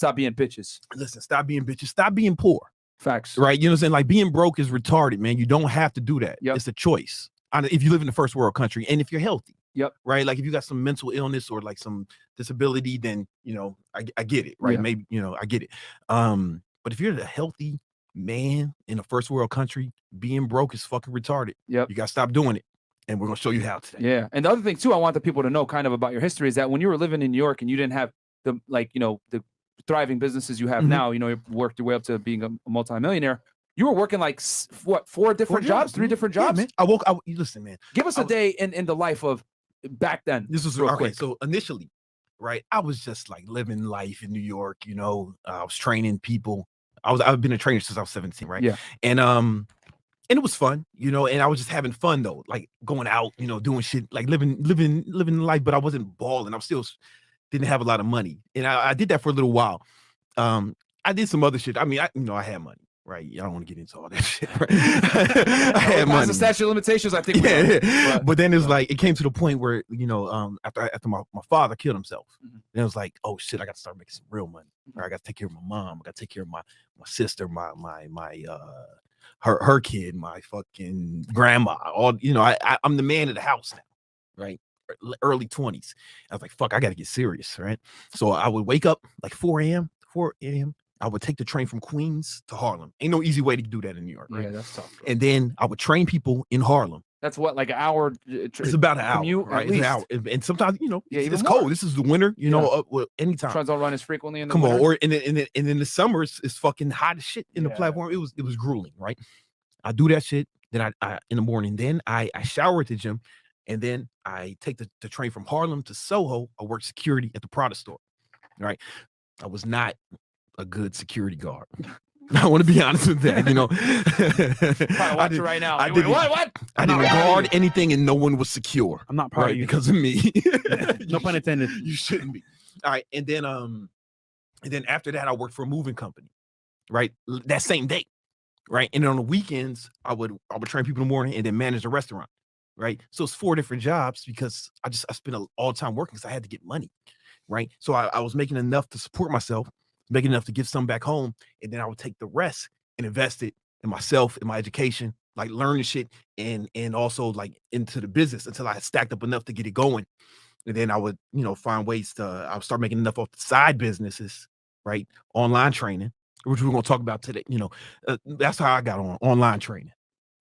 stop being bitches. Listen, stop being bitches. Stop being poor. Facts. Right? You know what I'm saying? Like being broke is retarded, man. You don't have to do that. Yep. It's a choice. If you live in a first world country and if you're healthy. Yep. Right? Like if you got some mental illness or like some disability, then, you know, I get it. Right? Yeah. Maybe, you know, I get it. But if you're a healthy man in a first world country, being broke is fucking retarded. Yep. You got to stop doing it. And we're going to show you how today. Yeah. And the other thing too, I want the people to know kind of about your history is that when you were living in New York and you didn't have the, like, you know, the thriving businesses you have now, you know, you worked your way up to being a multimillionaire. You were working like what, 4 different jobs, 3 different jobs? Yeah, man. Listen, man. Give us a day in the life of back then. This was real okay. quick. So initially, right, I was just like living life in New York. You know, I was training people. I've been a trainer since I was 17, right? Yeah. And it was fun, you know, and I was just having fun though, like going out, you know, doing shit, like living life, but I wasn't balling. I still didn't have a lot of money. And I did that for a little while. I did some other shit. I mean, I had money, right? I don't want to get into all that shit. Right? I had money. The statute of limitations, I think. Yeah. But then it's like, it came to the point where, you know, after my father killed himself, and it was like, oh shit, I got to start making some real money. Right? I got to take care of my mom. I got to take care of my sister, her kid, my fucking grandma, all, you know, I'm the man of the house now, right? Early 20s. I was like, fuck, I got to get serious, right? So I would wake up like 4 a.m. I would take the train from Queens to Harlem. Ain't no easy way to do that in New York, right? Yeah, that's tough. Bro. And then I would train people in Harlem. That's what, like an hour? It's about an hour, right? It's an hour. And sometimes, you know, it's cold. This is the winter, you know, anytime. Trains don't run as frequently in the winter. Or and in the summer, it's fucking hot as shit in the platform. It was grueling, right? I do that shit. Then I in the morning, then I shower at the gym, and then I take the train from Harlem to Soho. I work security at the Prada store, right? I was not a good security guard. I want to be honest with that, you know. Watch it right now. I didn't guard anything, and no one was secure. I'm not proud of you because of me. No pun intended. You shouldn't be. All right, and then after that, I worked for a moving company, right? That same day, right? And then on the weekends, I would train people in the morning and then manage a restaurant, right? So it's 4 different jobs because I spent all the time working because I had to get money, right? So I was making enough to support myself, making enough to give some back home, and then I would take the rest and invest it in myself, in my education, like learning shit, and also like into the business until I had stacked up enough to get it going. And then I would, you know, find ways I would start making enough off the side businesses, right? Online training, which we're going to talk about today. You know, that's how I got on online training,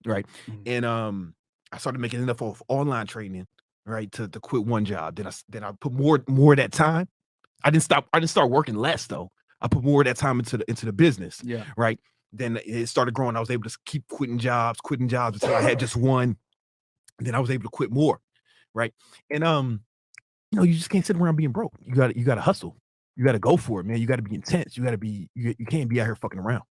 right? And I started making enough off online training, right, to quit one job. Then I put more of that time. I didn't start working less though. I put more of that time into the business. Yeah. Right. Then it started growing. I was able to keep quitting jobs until I had just one. And then I was able to quit more. Right. And you know, you just can't sit around being broke. You gotta hustle. You gotta go for it, man. You gotta be intense. You can't be out here fucking around.